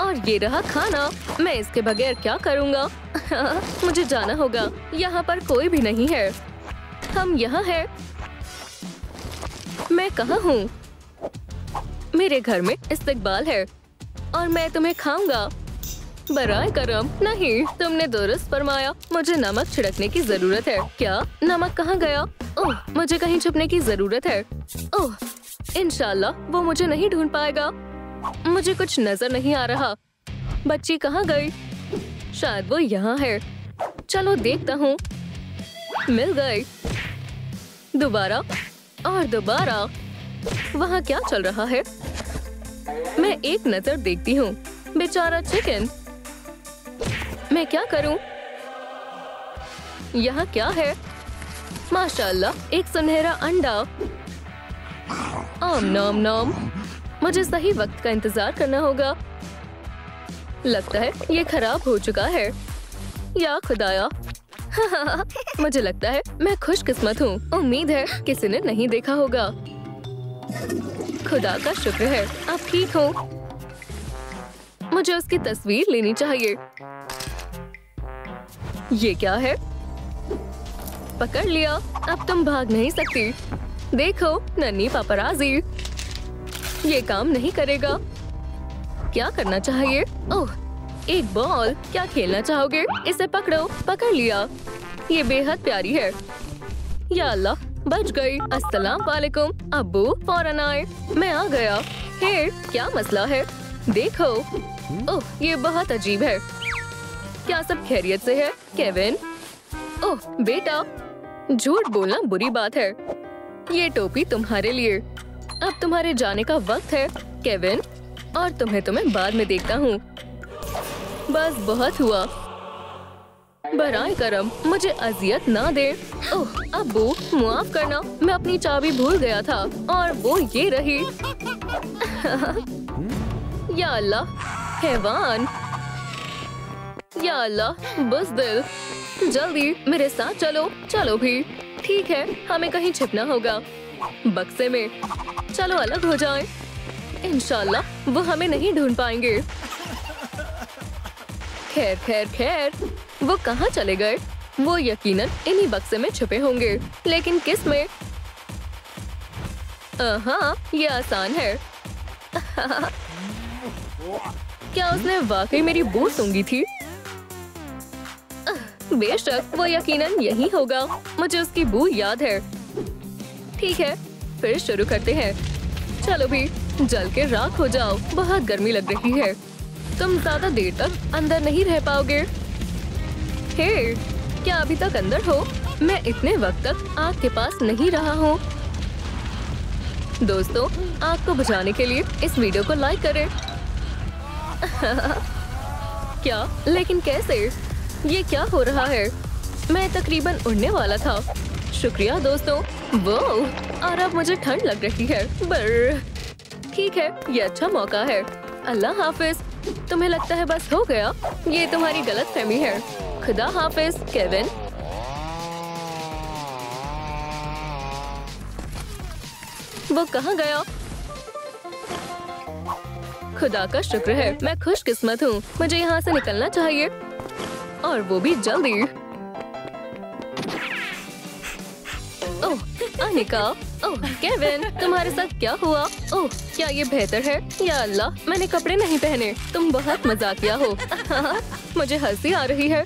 और ये रहा खाना। मैं इसके बगैर क्या करूँगा? मुझे जाना होगा। यहाँ पर कोई भी नहीं है। हम यहाँ हैं। मैं कहाँ हूँ? मेरे घर में इस्तकबाल है और मैं तुम्हें खाऊंगा। बराए करम। नहीं, तुमने दुरुस्त फरमाया। मुझे नमक छिड़कने की जरूरत है। क्या? नमक कहाँ गया? ओह, मुझे कहीं छुपने की जरूरत है। ओह, इंशाल्लाह वो मुझे नहीं ढूंढ पाएगा। मुझे कुछ नजर नहीं आ रहा। बच्ची कहाँ गई? शायद वो यहाँ है। चलो देखता हूँ। मिल गई। दोबारा और दोबारा। वहाँ क्या चल रहा है? मैं एक नजर देखती हूँ। बेचारा चिकन। मैं क्या करूं? यहाँ क्या है? माशाल्लाह, एक सुनहरा अंडा। आम नाम नाम। मुझे सही वक्त का इंतजार करना होगा। लगता है ये खराब हो चुका है। या खुदाया। मुझे लगता है मैं खुशकिस्मत हूँ। उम्मीद है किसी ने नहीं देखा होगा। खुदा का शुक्र है आप ठीक हो। मुझे उसकी तस्वीर लेनी चाहिए। ये क्या है? पकड़ लिया। अब तुम भाग नहीं सकती। देखो नन्ही पापराजी। ये काम नहीं करेगा। क्या करना चाहिए? ओह, एक बॉल। क्या खेलना चाहोगे? इसे पकड़ो। पकड़ लिया। ये बेहद प्यारी है। या अल्लाह, बच गई। अस्सलाम वालेकुम अब्बू, फौरन आए। मैं आ गया। हे, क्या मसला है? देखो। ओह, ये बहुत अजीब है। क्या सब खैरियत से है केविन? ओह बेटा, झूठ बोलना बुरी बात है। ये टोपी तुम्हारे लिए। अब तुम्हारे जाने का वक्त है केविन, और तुम्हें बाद में देखता हूँ। बस बहुत हुआ। बराए करम, मुझे अजियत ना दे। ओह अब्बू, माफ करना, मैं अपनी चाबी भूल गया था और वो ये रही। या अल्लाह, हैवान। या अल्लाह, बुज़दिल। जल्दी मेरे साथ चलो। चलो भी। ठीक है, हमें कहीं छिपना होगा। बक्से में। चलो अलग हो जाएं। इंशाल्लाह वो हमें नहीं ढूंढ पाएंगे। खैर खैर खैर, वो कहाँ चले गए? वो यकीनन इन्हीं बक्से में छुपे होंगे, लेकिन किस में? हाँ, ये आसान है। क्या उसने वाकई मेरी बू सूंघी थी? बेशक, वो यकीनन यही होगा। मुझे उसकी बू याद है। ठीक है, फिर शुरू करते हैं। चलो भी, जल के राख हो जाओ। बहुत गर्मी लग रही है। तुम ज्यादा देर तक अंदर नहीं रह पाओगे। हे, क्या अभी तक अंदर हो? मैं इतने वक्त तक आग के पास नहीं रहा हूँ। दोस्तों, आग को बुझाने के लिए इस वीडियो को लाइक करें। क्या? लेकिन कैसे? ये क्या हो रहा है? मैं तकरीबन उड़ने वाला था। शुक्रिया दोस्तों। वो, और अब मुझे ठंड लग रही है। बर। ठीक है, ये अच्छा मौका है। अल्लाह हाफिज। तुम्हें लगता है बस हो गया? ये तुम्हारी गलतफहमी है। खुदा हाफिज केविन। वो कहाँ गया? खुदा का शुक्र है, मैं खुशकिस्मत हूँ। मुझे यहाँ से निकलना चाहिए, और वो भी जल्दी। ओह अनिका, ओह केविन, तुम्हारे साथ क्या हुआ? ओह, क्या ये बेहतर है? या अल्लाह, मैंने कपड़े नहीं पहने। तुम बहुत मजाकिया हो। मुझे हंसी आ रही है।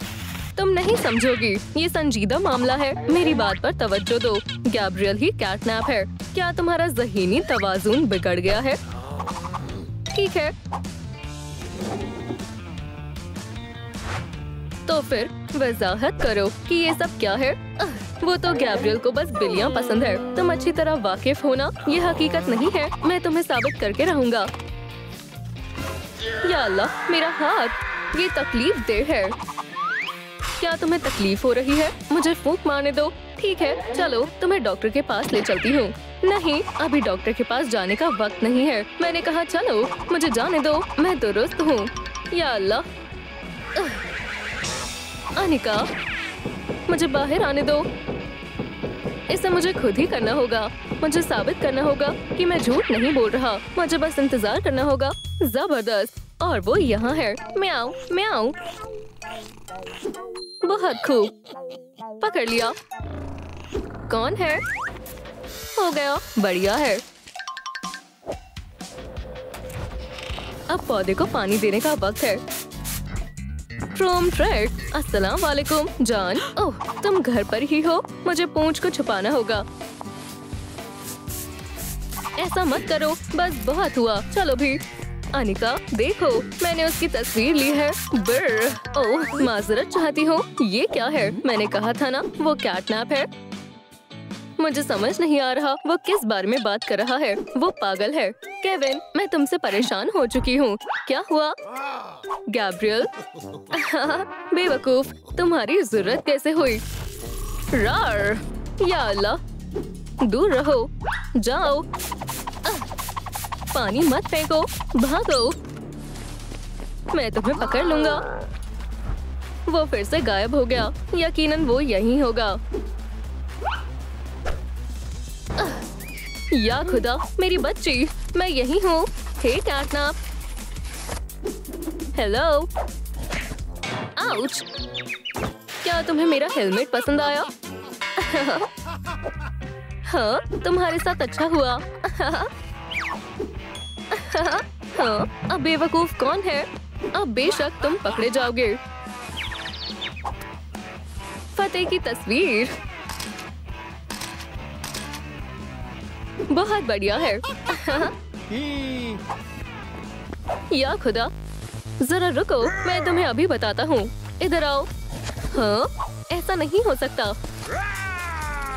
तुम नहीं समझोगी, ये संजीदा मामला है। मेरी बात पर तवज्जो दो। गैब्रियल ही कैटनैप है। क्या तुम्हारा ज़हीनी तवाज़ुन बिगड़ गया है? ठीक है, तो फिर वजाहत करो कि ये सब क्या है। वो तो गैब्रियल को बस बिल्लियाँ पसंद है। तुम अच्छी तरह वाकिफ हो ना, ये हकीकत नहीं है। मैं तुम्हें साबित करके रहूंगा। या अल्लाह, मेरा हाथ, ये तकलीफ दे है। क्या तुम्हें तकलीफ हो रही है? मुझे फूंक मारने दो। ठीक है, चलो तुम्हें डॉक्टर के पास ले चलती हूँ। नहीं, अभी डॉक्टर के पास जाने का वक्त नहीं है। मैंने कहा चलो, मुझे जाने दो, मैं दुरुस्त हूँ। या अल्लाह, अनिका, मुझे बाहर आने दो। इसे मुझे खुद ही करना होगा। मुझे साबित करना होगा कि मैं झूठ नहीं बोल रहा। मुझे बस इंतजार करना होगा। जबरदस्त, और वो यहाँ है। म्याऊ म्याऊ। बहुत खूब, पकड़ लिया। कौन है? हो गया, बढ़िया है। अब पौधे को पानी देने का वक्त है। ट्रोम ट्रैक, अस्सलाम वालेकुम जान। ओह, तुम घर पर ही हो? मुझे पूंछ को छुपाना होगा। ऐसा मत करो, बस बहुत हुआ। चलो भी। अनिका, देखो, मैंने उसकी तस्वीर ली है। ब्र, ओह, माजरत चाहती हूँ। ये क्या है? मैंने कहा था ना, वो कैटनैप है। मुझे समझ नहीं आ रहा वो किस बारे में बात कर रहा है। वो पागल है। केविन, मैं तुमसे परेशान हो चुकी हूँ। क्या हुआ? गैब्रियल, बेवकूफ, तुम्हारी जरूरत कैसे हुई? रार, या अल्लाह, दूर रहो, जाओ। पानी मत फेंको, भागो, मैं तुम्हें पकड़ लूंगा। वो फिर से गायब हो गया। यकीनन वो यहीं होगा। या खुदा, मेरी बच्ची, मैं यहीं हूँ। हे कैटनैप। हेलो। आउच। क्या तुम्हें मेरा हेलमेट पसंद आया? हाँ, तुम्हारे साथ अच्छा हुआ। हाँ, अब बेवकूफ कौन है? अब बेशक तुम पकड़े जाओगे। फतेह की तस्वीर बहुत बढ़िया है। या खुदा, जरा रुको, मैं तुम्हें अभी बताता हूँ। इधर आओ। हाँ, ऐसा नहीं हो सकता।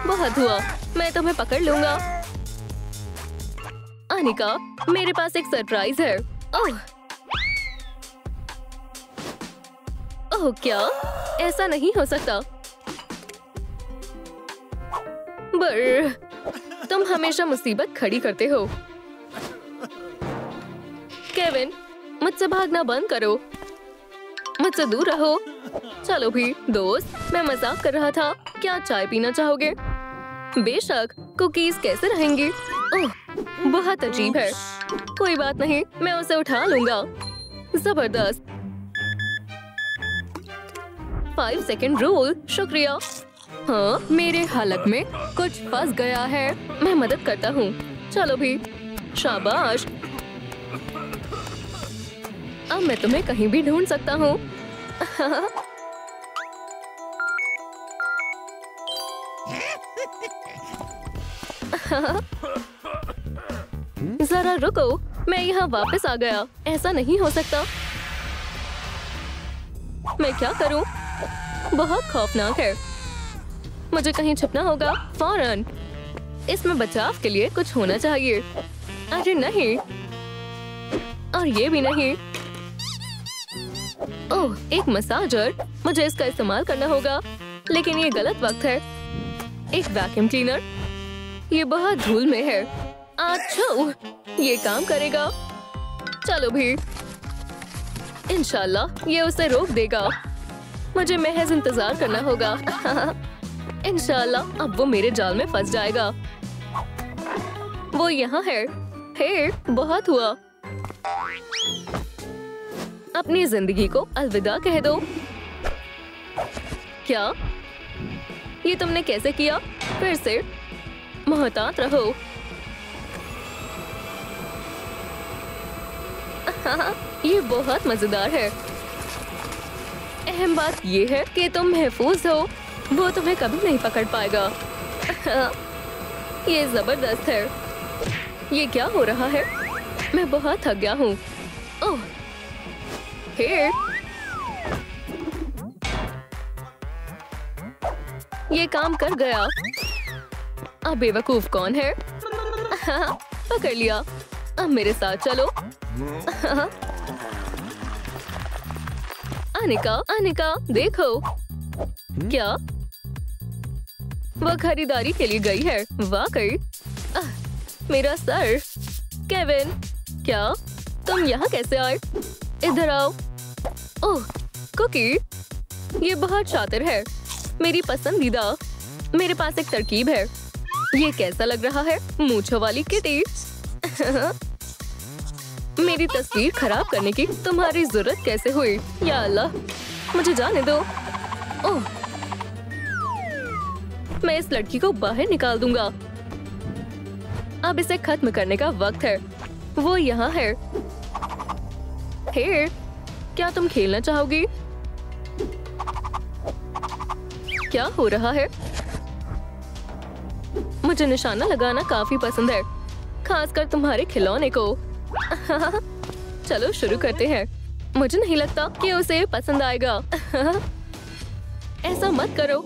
बहुत हुआ, मैं तुम्हें पकड़ लूंगा। अनिका, मेरे पास एक सरप्राइज है। ओह, ओह, क्या? ऐसा नहीं हो सकता। बर, तुम हमेशा मुसीबत खड़ी करते हो। केविन, मुझसे भागना बंद करो, मुझसे दूर रहो। चलो भी दोस्त, मैं मजाक कर रहा था। क्या चाय पीना चाहोगे? बेशक। कुकीज कैसे रहेंगी? ओह, बहुत अजीब है। कोई बात नहीं, मैं उसे उठा लूंगा। जबरदस्त। 5 सेकंड रूल। शुक्रिया। हाँ, मेरे हलक में कुछ फंस गया है। मैं मदद करता हूँ। चलो भी। शाबाश। अब मैं तुम्हें कहीं भी ढूंढ सकता हूँ। जरा रुको, मैं यहाँ वापस आ गया। ऐसा नहीं हो सकता। मैं क्या करूँ? बहुत खौफनाक है। मुझे कहीं छुपना होगा फौरन। इसमें बचाव के लिए कुछ होना चाहिए। अरे नहीं, और ये भी नहीं। ओह, एक मसाजर। मुझे इसका इस्तेमाल करना होगा, लेकिन ये गलत वक्त है। एक वैक्यूम क्लीनर। ये बहुत धूल में है। अच्छा, ये काम करेगा। चलो भी। इंशाल्लाह ये उसे रोक देगा। मुझे महज इंतजार करना होगा। इंशाल्लाह अब वो मेरे जाल में फंस जाएगा। वो यहाँ है। हे, बहुत हुआ। अपनी जिंदगी को अलविदा कह दो। क्या? ये तुमने कैसे किया? फिर से। मोहतात रहो। ये बहुत मजेदार है। अहम बात ये है कि तुम महफूज हो। वो तुम्हें कभी नहीं पकड़ पाएगा। ये जबरदस्त है। ये क्या हो रहा है? मैं बहुत थक गया हूँ। ओह, हे, ये काम कर गया। अब बेवकूफ कौन है? पकड़ लिया। अब मेरे साथ चलो। अनिका, अनिका, देखो। क्या? वो खरीदारी के लिए गई है। वाकई। मेरा सर। केविन, क्या तुम यहाँ कैसे आए? इधर आओ। ओह, कुकी, ये बहुत शातिर है। मेरी पसंदीदा। मेरे पास एक तरकीब है। ये कैसा लग रहा है? मूंछों वाली किटी। मेरी तस्वीर खराब करने की तुम्हारी जरूरत कैसे हुई? या अल्लाह, मुझे जाने दो। ओह, मैं इस लड़की को बाहर निकाल दूंगा। अब इसे खत्म करने का वक्त है। वो यहाँ है। हे, क्या तुम खेलना चाहोगी? क्या हो रहा है? मुझे निशाना लगाना काफी पसंद है, खासकर तुम्हारे खिलौने को। चलो शुरू करते हैं। मुझे नहीं लगता कि उसे पसंद आएगा। ऐसा मत करो,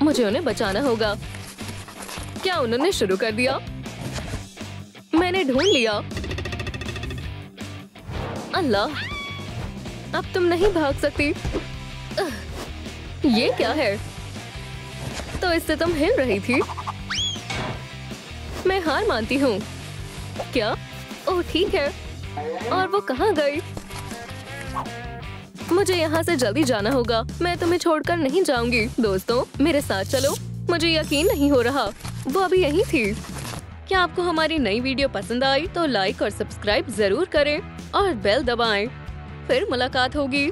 मुझे उन्हें बचाना होगा। क्या उन्होंने शुरू कर दिया? मैंने ढूंढ लिया। अल्लाह, अब तुम नहीं भाग सकती। ये क्या है? तो इससे तुम हिल रही थी। मैं हार मानती हूँ। क्या? ओह ठीक है। और वो कहाँ गई? मुझे यहाँ से जल्दी जाना होगा। मैं तुम्हें छोड़कर नहीं जाऊंगी। दोस्तों, मेरे साथ चलो। मुझे यकीन नहीं हो रहा, वो अभी यहीं थी। क्या आपको हमारी नई वीडियो पसंद आई तो लाइक और सब्सक्राइब जरूर करें और बेल दबाएं। फिर मुलाकात होगी।